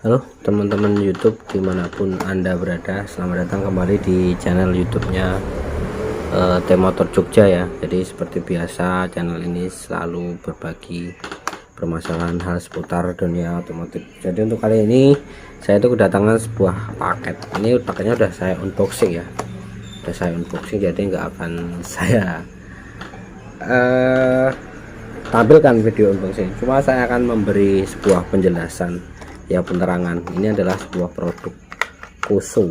Halo teman-teman YouTube dimanapun Anda berada, selamat datang kembali di channel YouTube-nya T-Motor Jogja ya. Jadi seperti biasa channel ini selalu berbagi permasalahan hal seputar dunia otomotif. Jadi untuk kali ini saya itu kedatangan sebuah paket. Ini paketnya udah saya unboxing ya, jadi nggak akan saya tampilkan video unboxing. Cuma saya akan memberi sebuah penjelasan ya, penerangan. Ini adalah sebuah produk Koso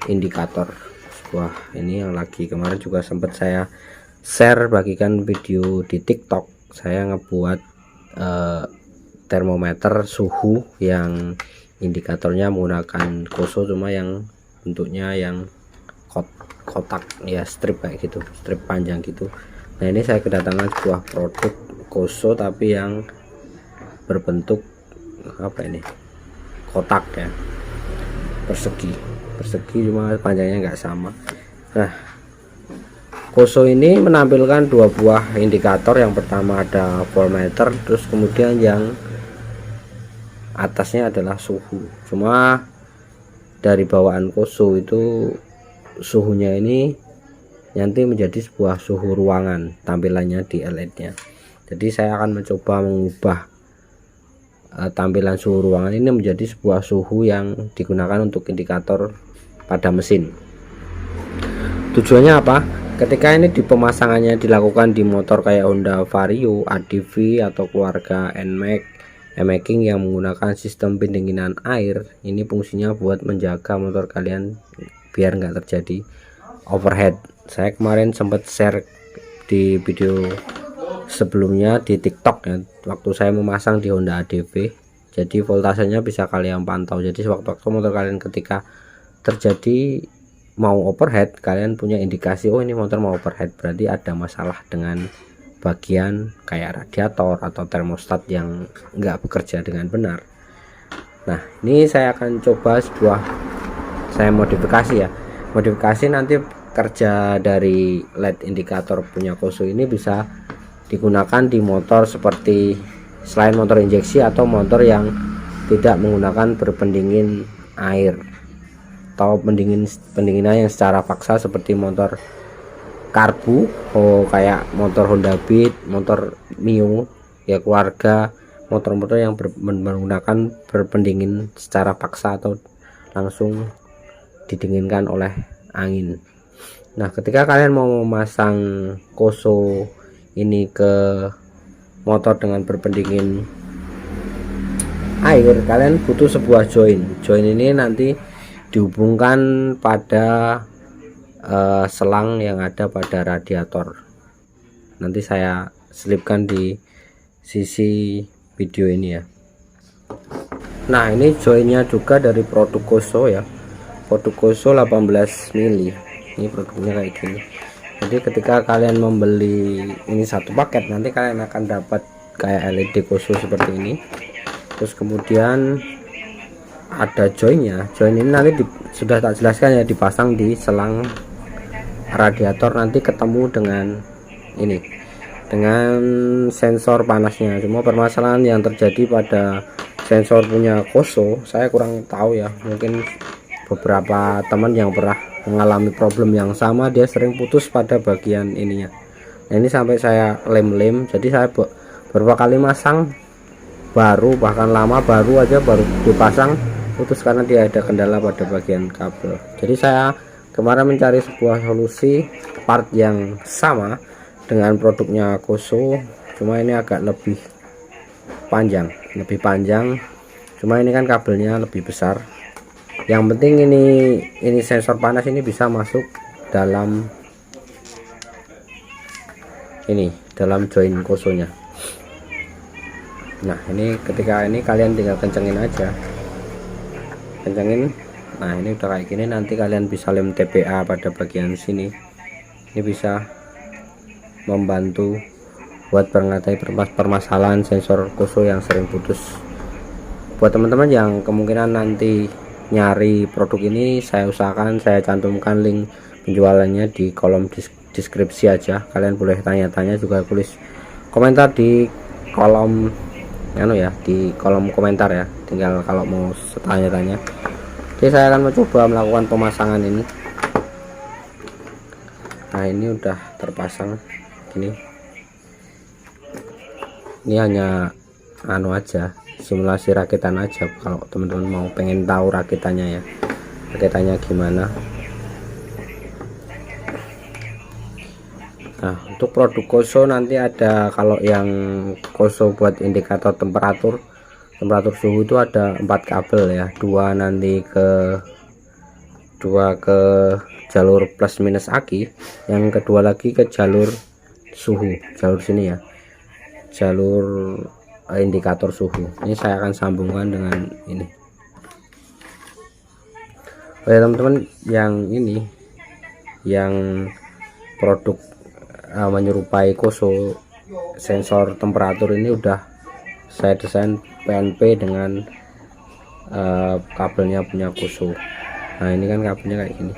indikator. Sebuah ini yang lagi kemarin juga sempat saya share, bagikan video di TikTok. Saya ngebuat termometer suhu yang indikatornya menggunakan Koso, cuma yang bentuknya yang kotak ya, strip kayak gitu, strip panjang gitu. Nah ini saya kedatangan sebuah produk Koso tapi yang berbentuk apa ini, kotak ya, persegi cuma panjangnya nggak sama. Nah Koso ini menampilkan dua buah indikator. Yang pertama ada voltmeter, terus kemudian yang atasnya adalah suhu. Cuma dari bawaan Koso itu suhunya ini nanti menjadi sebuah suhu ruangan tampilannya di LED nya. Jadi saya akan mencoba mengubah tampilan suhu ruangan ini menjadi sebuah suhu yang digunakan untuk indikator pada mesin. Tujuannya apa? Ketika ini di pemasangannya dilakukan di motor kayak Honda Vario, ADV atau keluarga NMAX, e-making yang menggunakan sistem pendinginan air, ini fungsinya buat menjaga motor kalian biar nggak terjadi overheat. Saya kemarin sempat share di video sebelumnya di TikTok ya, waktu saya memasang di Honda ADV. Jadi voltasenya bisa kalian pantau. Jadi waktu motor kalian ketika terjadi mau overheat, kalian punya indikasi, oh ini motor mau overheat, berarti ada masalah dengan bagian kayak radiator atau termostat yang nggak bekerja dengan benar. Nah ini saya akan coba saya modifikasi ya, nanti kerja dari LED indikator punya Koso ini bisa digunakan di motor seperti selain motor injeksi atau motor yang tidak menggunakan berpendingin air atau pendinginan yang secara paksa seperti motor karbu, kayak motor Honda Beat, motor Mio ya, keluarga motor-motor yang menggunakan berpendingin secara paksa atau langsung didinginkan oleh angin. Nah ketika kalian mau memasang Koso ini ke motor dengan berpendingin air, kalian butuh sebuah join ini nanti dihubungkan pada selang yang ada pada radiator. Nanti saya selipkan di sisi video ini ya. Nah ini joinnya juga dari produk Koso ya, produk Koso 18 mili. Ini produknya kayak gini. Jadi ketika kalian membeli ini satu paket, nanti kalian akan dapat kayak LED Koso seperti ini. Terus kemudian ada join ini nanti sudah tak jelaskan ya, dipasang di selang radiator, nanti ketemu dengan ini, dengan sensor panasnya. Cuma permasalahan yang terjadi pada sensor punya Koso saya kurang tahu ya, mungkin beberapa teman yang pernah mengalami problem yang sama, dia sering putus pada bagian ininya. Nah ini sampai saya lem, jadi saya beberapa kali masang baru, bahkan lama baru dipasang putus karena dia ada kendala pada bagian kabel. Jadi saya kemarin mencari sebuah solusi part yang sama dengan produknya Koso, cuma ini agak lebih panjang, cuma ini kan kabelnya lebih besar. Yang penting ini sensor panas ini bisa masuk dalam join Kosonya. Nah ini ketika ini kalian tinggal kencengin aja, nah ini udah kayak gini. Nanti kalian bisa lem TPA pada bagian sini, ini bisa membantu buat mengatasi permasalahan sensor Koso yang sering putus. Buat teman-teman yang kemungkinan nanti nyari produk ini, saya usahakan saya cantumkan link penjualannya di kolom deskripsi aja. Kalian boleh tanya-tanya, juga tulis komentar di kolom anu ya, di kolom komentar ya, tinggal kalau mau tanya-tanya. Oke, saya akan mencoba melakukan pemasangan ini. Nah, ini udah terpasang gini. Ini hanya anu aja, simulasi rakitan aja. Kalau teman-teman mau pengen tahu rakitannya ya, rakitannya gimana. Nah, untuk produk Koso nanti ada, kalau yang Koso buat indikator temperatur suhu itu ada 4 kabel ya, dua ke jalur plus minus aki, yang kedua lagi ke jalur suhu, jalur sini ya, jalur indikator suhu. Ini saya akan sambungkan dengan ini. Oke teman-teman, yang ini yang produk menyerupai Koso sensor temperatur ini udah saya desain PNP dengan kabelnya punya Koso. Nah, ini kan kabelnya kayak gini.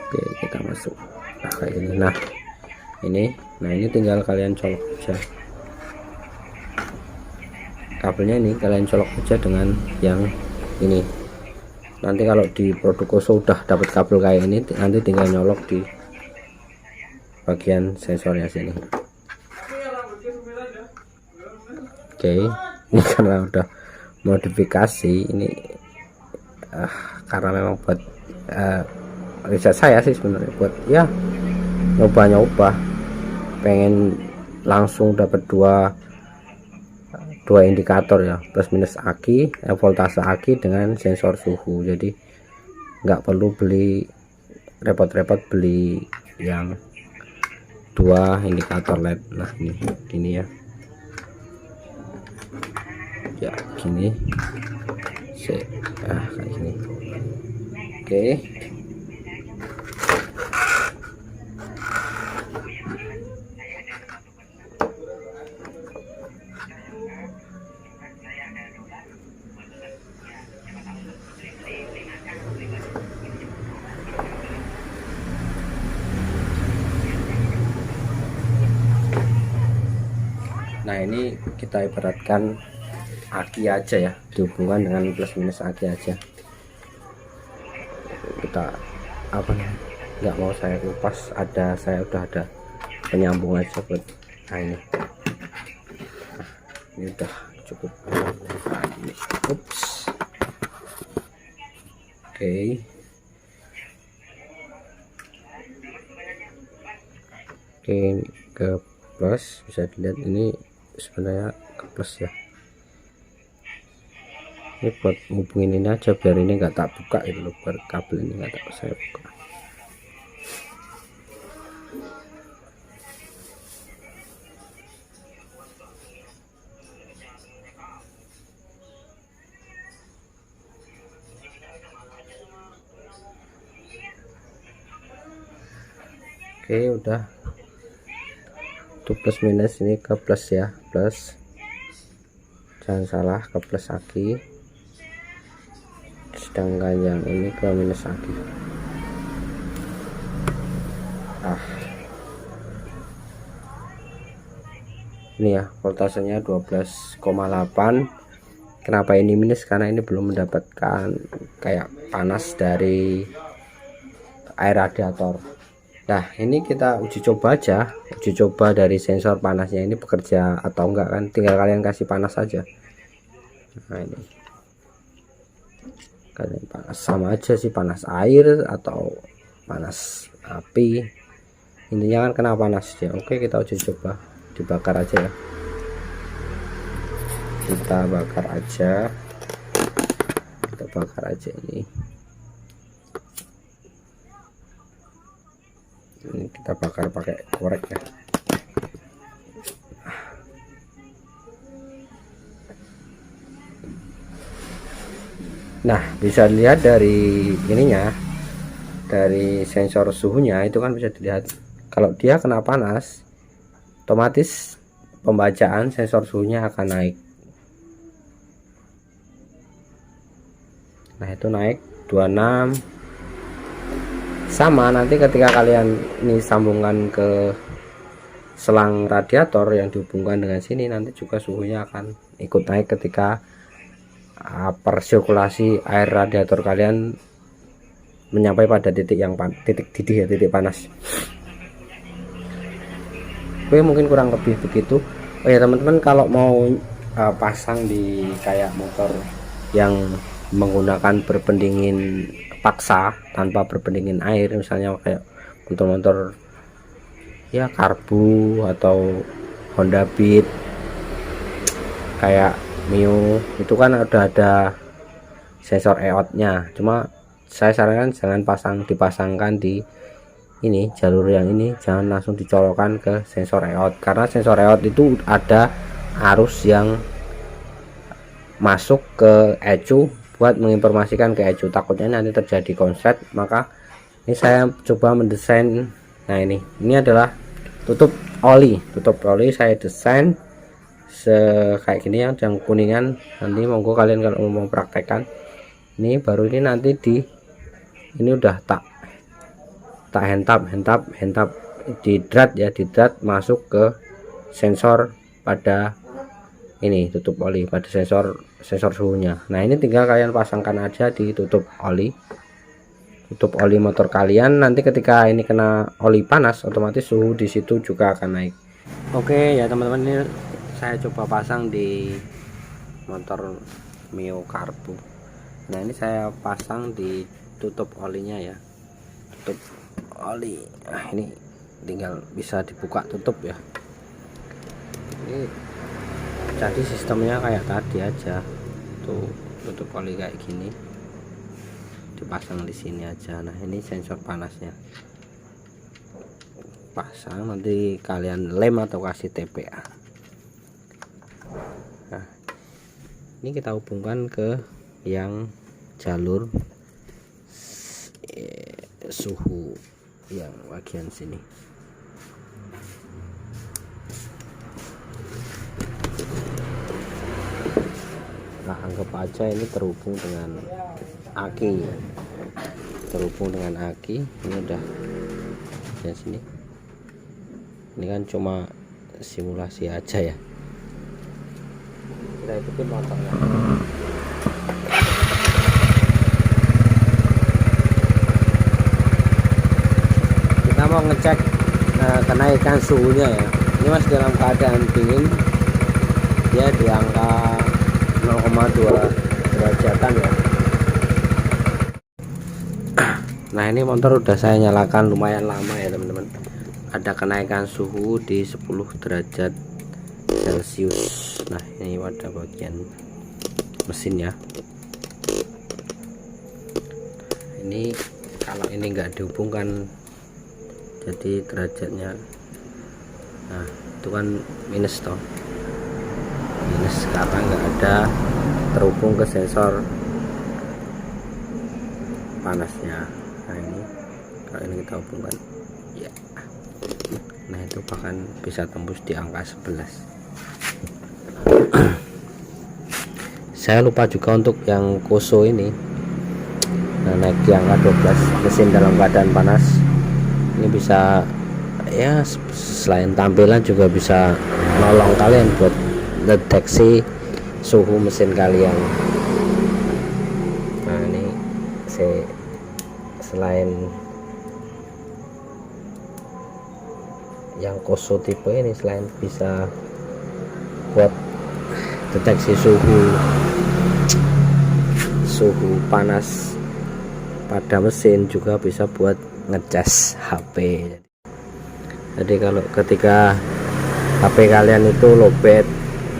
Oke, kita masuk. Nah, kayak gini. Nah ini tinggal kalian colok aja kabelnya, ini kalian colok aja dengan yang ini. Nanti kalau di produk Koso udah dapat kabel kayak ini, nanti tinggal nyolok di bagian sensornya sini. Oke, ini karena udah modifikasi ini, karena memang buat riset saya sih sebenarnya, buat ya nyoba-nyoba, pengen langsung dapat dua indikator ya, plus minus aki, voltase aki dengan sensor suhu. Jadi nggak perlu beli repot-repot beli yang dua indikator LED. Nah, ini ya gini kayak gini. Oke, nah ini kita ibaratkan aki aja ya, dihubungkan dengan plus minus aki aja. Kita nggak mau saya kupas, saya udah ada penyambung aja buat. Nah, ini udah cukup. Nah, ini oke. Oke, ke plus, bisa dilihat ini sebenarnya ke plus ya. Ini buat hubungin ini aja, biar ini nggak tak buka itu loh, biar kabel ini nggak tak saya buka. Oke, udah. Itu plus minus, ini ke plus ya, plus, jangan salah, ke plus aki, sedangkan yang ini ke minus aki. Ini ya, voltasenya 12,8. Kenapa ini minus? Karena ini belum mendapatkan kayak panas dari air radiator. Nah, ini kita uji coba aja, uji coba dari sensor panasnya ini bekerja atau enggak kan, tinggal kalian kasih panas aja. Nah, ini kalian panas, sama aja sih, panas air atau panas api, intinya kan kena panas ya. Oke, kita uji coba, dibakar aja ya, kita bakar aja ini kita bakar pakai korek ya. Nah, bisa dilihat dari ininya, dari sensor suhunya itu kan bisa dilihat kalau dia kena panas, otomatis pembacaan sensor suhunya akan naik. Nah, itu naik 26. Sama nanti ketika kalian ini sambungkan ke selang radiator yang dihubungkan dengan sini, nanti juga suhunya akan ikut naik ketika persirkulasi air radiator kalian menyampai pada titik yang titik didih ya, titik panas. Oke, mungkin kurang lebih begitu. Oh ya teman-teman, kalau mau pasang di kayak motor yang menggunakan berpendingin paksa tanpa berpendingin air, misalnya kayak motor-motor ya karbu atau Honda Beat kayak Mio, itu kan udah ada sensor EOT-nya. Cuma saya sarankan jangan dipasangkan di ini jalur yang ini, jangan langsung dicolokkan ke sensor EOT, karena sensor EOT itu ada arus yang masuk ke ECU buat menginformasikan ke ECU, takutnya nanti terjadi konslet. Maka ini saya coba mendesain, nah ini adalah tutup oli saya desain kayak gini yang kuningan. Nanti monggo kalian kalau mau praktekkan ini, baru ini nanti ini udah tak handtap di drat ya, di drat masuk ke sensor pada ini tutup oli, pada sensor suhunya. Nah ini tinggal kalian pasangkan aja di tutup oli motor kalian. Nanti ketika ini kena oli panas, otomatis suhu di situ juga akan naik. Oke ya teman-teman, ini saya coba pasang di motor Mio karbu. Nah ini saya pasang di tutup olinya ya, tutup oli. Nah ini tinggal bisa dibuka tutup ya. Ini jadi sistemnya kayak tadi aja, tuh tutup oli kayak gini dipasang di sini aja. Nah ini sensor panasnya pasang, nanti kalian lem atau kasih TPA. Nah ini kita hubungkan ke yang jalur suhu yang bagian sini. Nah anggap aja ini terhubung dengan aki, ini udah di sini. Ini kan cuma simulasi aja ya, kita ikutin motornya. Kita mau ngecek kenaikan suhunya ya. Ini masih dalam keadaan dingin, dia di angka 0,2 derajatan ya. Nah ini motor udah saya nyalakan lumayan lama ya teman-teman, ada kenaikan suhu di 10 derajat Celcius. Nah ini pada bagian mesinnya. Ini kalau ini enggak dihubungkan, jadi derajatnya, nah itu kan minus toh, minus karena nggak ada terhubung ke sensor panasnya. Nah ini kalau ini kita hubungkan ya, nah itu bahkan bisa tembus di angka 11. Saya lupa juga untuk yang Koso ini, nah naik di angka 12, mesin dalam keadaan panas. Ini bisa ya, selain tampilan juga bisa nolong kalian buat deteksi suhu mesin kalian. Nah ini selain yang Koso tipe ini, selain bisa buat deteksi suhu panas pada mesin, juga bisa buat ngecas HP. Jadi kalau ketika HP kalian itu lowbat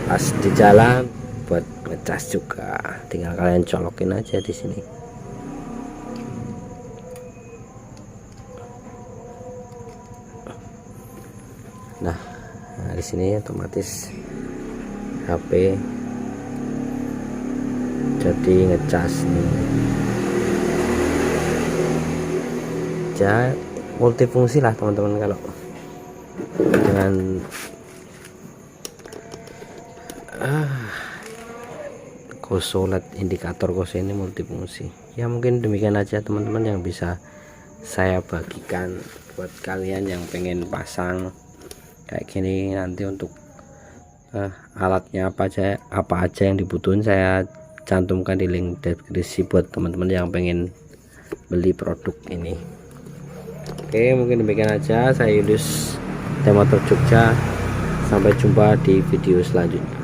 pas di jalan, buat ngecas juga, tinggal kalian colokin aja di sini. Nah di sini otomatis HP jadi ngecas nih. Ya multifungsi lah teman-teman, kalau dengan Koso LED, indikator Koso ini multifungsi. Ya mungkin demikian aja teman-teman yang bisa saya bagikan buat kalian yang pengen pasang kayak gini nanti untuk alatnya apa aja yang dibutuhin saya cantumkan di link deskripsi buat teman-teman yang pengen beli produk ini. Oke, mungkin demikian aja. Saya Yudus, Motor Jogja. Sampai jumpa di video selanjutnya.